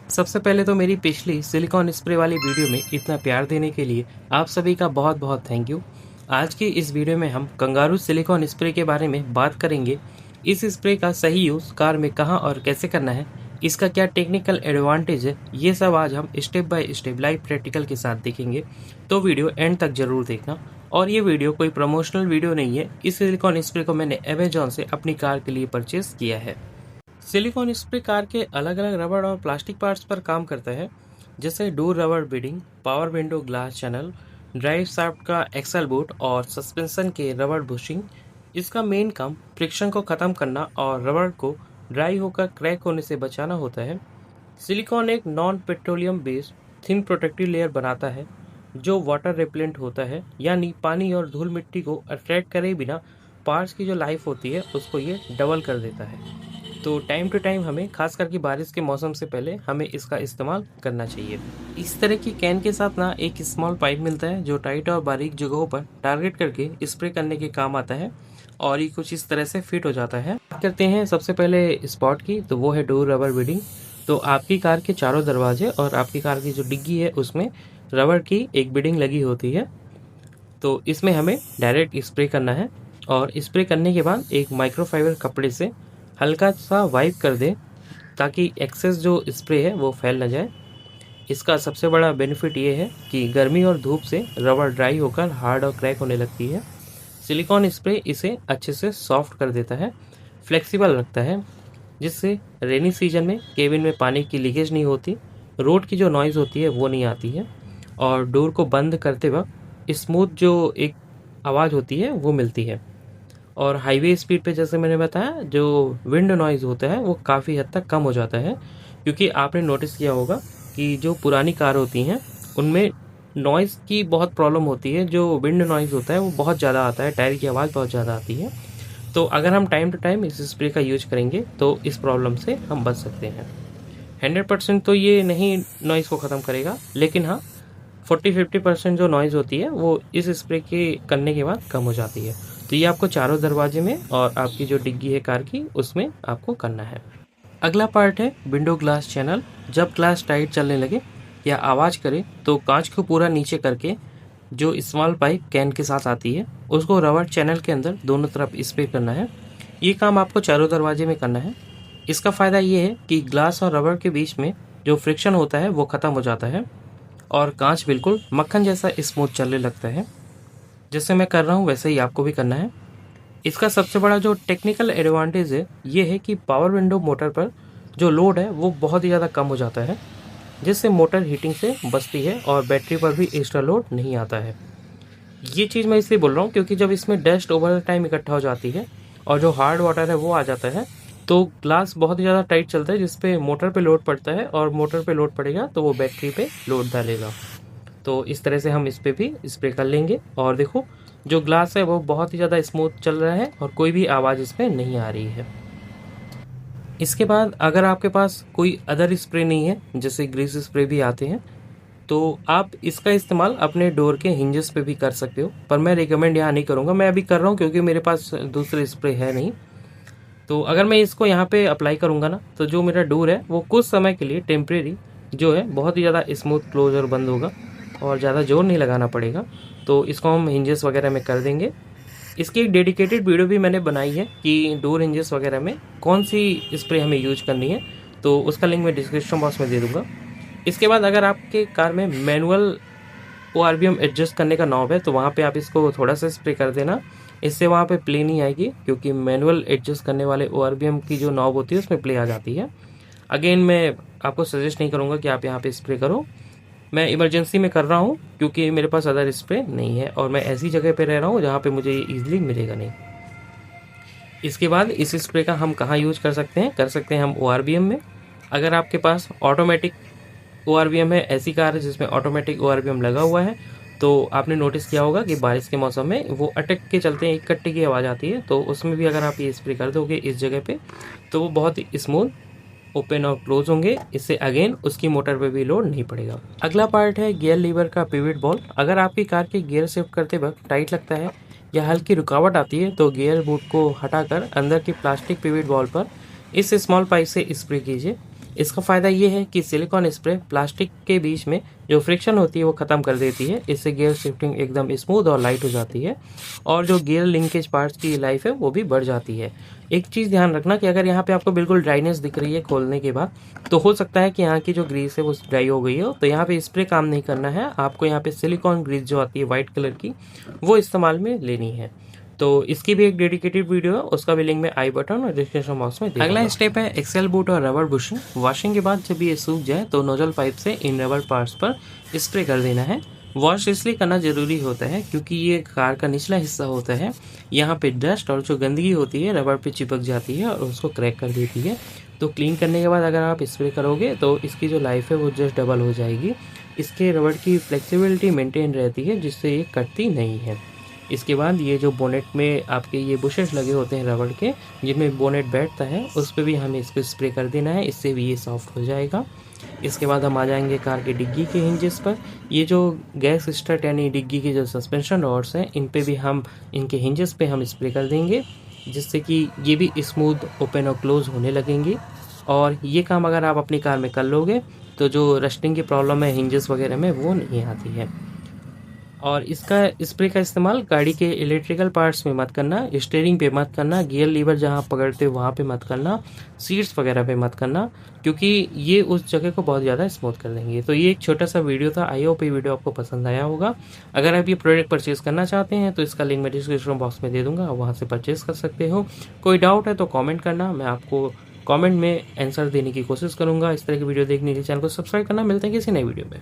सबसे पहले तो मेरी पिछली सिलिकॉन स्प्रे वाली वीडियो में इतना प्यार देने के लिए आप सभी का बहुत बहुत थैंक यू। आज की इस वीडियो में हम कंगारू सिलिकॉन स्प्रे के बारे में बात करेंगे। इस स्प्रे का सही यूज़ कार में कहाँ और कैसे करना है, इसका क्या टेक्निकल एडवांटेज है, ये सब आज हम step by step live practical के साथ देखेंगे। तो वीडियो एंड तक ज़रूर देखना। और ये वीडियो कोई प्रमोशनल वीडियो नहीं है। इस सिलिकॉन स्प्रे को मैंने अमेजॉन से अपनी कार के लिए परचेस किया है। सिलिकॉन स्प्रे कार के अलग अलग रबड़ और प्लास्टिक पार्ट्स पर काम करता है, जैसे डोर रबड़ beading, power window glass channel, drive shaft का एक्सल बोट और सस्पेंशन के रबड़ बुशिंग। इसका मेन काम फ्रिक्शन को ख़त्म करना और रबड़ को ड्राई होकर क्रैक होने से बचाना होता है। सिलिकॉन एक non petroleum based thin protective layer बनाता है जो वाटर रिपेलेंट होता है, यानी पानी और धूल मिट्टी को अट्रैक्ट करे बिना पार्ट्स की जो लाइफ होती है उसको ये डबल कर देता है। तो टाइम टू टाइम हमें खास करके बारिश के मौसम से पहले हमें इसका इस्तेमाल करना चाहिए। इस तरह की कैन के साथ ना एक स्मॉल पाइप मिलता है जो टाइट और बारीक जगहों पर टारगेट करके स्प्रे करने के काम आता है और ये कुछ इस तरह से फिट हो जाता है। बात करते हैं सबसे पहले स्पॉट की, तो वो है डोर रबर बीडिंग। तो आपकी कार के चारों दरवाजे और आपकी कार की जो डिग्गी है उसमें रबर की एक बीडिंग लगी होती है। तो इसमें हमें डायरेक्ट स्प्रे करना है और स्प्रे करने के बाद एक माइक्रोफाइबर कपड़े से हल्का सा वाइप कर दें ताकि एक्सेस जो स्प्रे है वो फैल ना जाए। इसका सबसे बड़ा बेनिफिट ये है कि गर्मी और धूप से रबर ड्राई होकर हार्ड और क्रैक होने लगती है। सिलिकॉन स्प्रे इसे अच्छे से सॉफ्ट कर देता है, फ्लेक्सिबल रखता है, जिससे रेनी सीजन में केबिन में पानी की लीकेज नहीं होती, रोड की जो नॉइज़ होती है वो नहीं आती है और डोर को बंद करते वक्त स्मूथ जो एक आवाज़ होती है वो मिलती है। और हाईवे स्पीड पे जैसे मैंने बताया जो विंड नॉइज़ होता है वो काफ़ी हद तक कम हो जाता है, क्योंकि आपने नोटिस किया होगा कि जो पुरानी कार होती हैं उनमें नॉइज़ की बहुत प्रॉब्लम होती है। जो विंड नॉइज़ होता है वो बहुत ज़्यादा आता है, टायर की आवाज़ बहुत ज़्यादा आती है। तो अगर हम टाइम टू टाइम इस स्प्रे का यूज करेंगे तो इस प्रॉब्लम से हम बच सकते हैं। 100% तो ये नहीं नॉइज़ को ख़त्म करेगा, लेकिन हाँ 40-50% जो नॉइज़ होती है वो इस स्प्रे के करने के बाद कम हो जाती है। तो ये आपको चारों दरवाजे में और आपकी जो डिग्गी है कार की उसमें आपको करना है। अगला पार्ट है विंडो ग्लास चैनल। जब ग्लास टाइट चलने लगे या आवाज़ करे तो कांच को पूरा नीचे करके जो स्मॉल पाइप कैन के साथ आती है उसको रबर चैनल के अंदर दोनों तरफ स्प्रे करना है। ये काम आपको चारों दरवाजे में करना है। इसका फ़ायदा ये है कि ग्लास और रबर के बीच में जो फ्रिक्शन होता है वो ख़त्म हो जाता है और कांच बिल्कुल मक्खन जैसा स्मूथ चलने लगता है। जैसे मैं कर रहा हूँ वैसे ही आपको भी करना है। इसका सबसे बड़ा जो टेक्निकल एडवांटेज है ये है कि पावर विंडो मोटर पर जो लोड है वो बहुत ही ज़्यादा कम हो जाता है, जिससे मोटर हीटिंग से बचती है और बैटरी पर भी एक्स्ट्रा लोड नहीं आता है। ये चीज़ मैं इसलिए बोल रहा हूँ क्योंकि जब इसमें डस्ट ओवर टाइम इकट्ठा हो जाती है और जो हार्ड वाटर है वो आ जाता है तो ग्लास बहुत ही ज़्यादा टाइट चलता है, जिसपे मोटर पे लोड पड़ता है और मोटर पे लोड पड़ेगा तो वो बैटरी पे लोड डालेगा। तो इस तरह से हम इस पे भी स्प्रे कर लेंगे और देखो जो ग्लास है वो बहुत ही ज़्यादा स्मूथ चल रहा है और कोई भी आवाज़ इसमें नहीं आ रही है। इसके बाद अगर आपके पास कोई अदर स्प्रे नहीं है, जैसे ग्रीस स्प्रे भी आते हैं, तो आप इसका इस्तेमाल अपने डोर के हिंजेस पे भी कर सकते हो, पर मैं रिकमेंड यहाँ नहीं करूँगा। मैं अभी कर रहा हूँ क्योंकि मेरे पास दूसरे स्प्रे है नहीं। तो अगर मैं इसको यहाँ पे अप्लाई करूँगा ना तो जो मेरा डोर है वो कुछ समय के लिए टेम्परेरी जो है बहुत ही ज़्यादा स्मूथ क्लोज और बंद होगा और ज़्यादा जोर नहीं लगाना पड़ेगा। तो इसको हम हिंजेस वगैरह में कर देंगे। इसकी एक डेडिकेटेड वीडियो भी मैंने बनाई है कि डोर हिंजेस वगैरह में कौन सी स्प्रे हमें यूज करनी है, तो उसका लिंक मैं डिस्क्रिप्शन बॉक्स में दे दूँगा। इसके बाद अगर आपके कार में मैनुअल ORVM एडजस्ट करने का नॉब है तो वहाँ पे आप इसको थोड़ा सा स्प्रे कर देना, इससे वहाँ पे प्ले नहीं आएगी, क्योंकि मैनुअल एडजस्ट करने वाले ORVM की जो नॉब होती है उसमें प्ले आ जाती है। अगेन मैं आपको सजेस्ट नहीं करूँगा कि आप यहाँ पे स्प्रे करो। मैं इमरजेंसी में कर रहा हूँ क्योंकि मेरे पास अदर स्प्रे नहीं है और मैं ऐसी जगह पे रह रहा हूँ जहाँ पे मुझे ये ईजिली मिलेगा नहीं। इसके बाद इस स्प्रे का हम कहाँ यूज कर सकते हैं? कर सकते हैं हम ORVM में। अगर आपके पास ऑटोमेटिक ORVM है, ऐसी कार है जिसमें ऑटोमेटिक ORVM लगा हुआ है, तो आपने नोटिस किया होगा कि बारिश के मौसम में वो अटक के चलते हैं, एक कट्टी की आवाज़ आती है। तो उसमें भी अगर आप ये स्प्रे कर दोगे इस जगह पे तो वो बहुत ही स्मूथ ओपन और क्लोज होंगे। इससे अगेन उसकी मोटर पे भी लोड नहीं पड़ेगा। अगला पार्ट है गियर लीवर का पिवट बॉल। अगर आपकी कार के गियर शिफ्ट करते वक्त टाइट लगता है या हल्की रुकावट आती है तो गियर बूट को हटाकर अंदर की प्लास्टिक पिवट बॉल पर इस स्मॉल पाइप से स्प्रे कीजिए। इसका फ़ायदा ये है कि सिलिकॉन स्प्रे प्लास्टिक के बीच में जो फ्रिक्शन होती है वो ख़त्म कर देती है। इससे गियर शिफ्टिंग एकदम स्मूथ और लाइट हो जाती है और जो गियर लिंकेज पार्ट्स की लाइफ है वो भी बढ़ जाती है। एक चीज़ ध्यान रखना कि अगर यहाँ पे आपको बिल्कुल ड्राइनेस दिख रही है खोलने के बाद, तो हो सकता है कि यहाँ की जो ग्रीस है वो ड्राई हो गई हो। तो यहाँ पे स्प्रे काम नहीं करना है, आपको यहाँ पे सिलिकॉन ग्रीस जो आती है वाइट कलर की वो इस्तेमाल में लेनी है। तो इसकी भी एक डेडिकेटेड वीडियो है, उसका भी लिंक मैं आई बटन और डिस्क्रिप्शन बॉक्स में दे दूंगा। अगला स्टेप है एक्सेल बूट और रबर बुशिंग। वॉशिंग के बाद जब ये सूख जाए तो नोजल पाइप से इन रबर पार्ट्स पर स्प्रे कर देना है। वॉश इसलिए करना ज़रूरी होता है क्योंकि ये कार का निचला हिस्सा होता है, यहाँ पे डस्ट और जो गंदगी होती है रबर पे चिपक जाती है और उसको क्रैक कर देती है। तो क्लीन करने के बाद अगर आप स्प्रे करोगे तो इसकी जो लाइफ है वो जस्ट डबल हो जाएगी। इसके रबर की फ्लेक्सिबिलिटी मेंटेन रहती है जिससे ये कटती नहीं है। इसके बाद ये जो बोनेट में आपके ये बुशेस लगे होते हैं रबड़ के, जिनमें बोनेट बैठता है, उस पर भी हमें इसको स्प्रे कर देना है, इससे भी ये सॉफ्ट हो जाएगा। इसके बाद हम आ जाएंगे कार के डिग्गी के हिंजेस पर। ये जो गैस स्टड यानी डिग्गी की जो सस्पेंशन रॉड्स हैं, इन पे भी हम इनके हिंजेस पे हम स्प्रे कर देंगे, जिससे कि ये भी स्मूथ ओपन और क्लोज होने लगेंगे। और ये काम अगर आप अपनी कार में कर लोगे तो जो रस्टिंग की प्रॉब्लम है हिंजेस वगैरह में वो नहीं आती है। और इसका स्प्रे का इस्तेमाल गाड़ी के इलेक्ट्रिकल पार्ट्स में मत करना, स्टीयरिंग पे मत करना, गियर लीवर जहाँ पकड़ते हो वहाँ पे मत करना, सीट्स वगैरह पे मत करना, क्योंकि ये उस जगह को बहुत ज़्यादा स्मूथ कर देंगे। तो ये एक छोटा सा वीडियो था, आई होप ये वीडियो आपको पसंद आया होगा। अगर आप ये प्रोडक्ट परचेज़ करना चाहते हैं तो इसका लिंक मैं डिस्क्रिप्शन बॉक्स में दे दूँगा, आप वहाँ से परचेज़ कर सकते हो। कोई डाउट है तो कॉमेंट करना, मैं आपको कॉमेंट में आंसर देने की कोशिश करूँगा। इस तरह की वीडियो देखने के लिए चैनल को सब्सक्राइब करना। मिलते हैं किसी नई वीडियो में।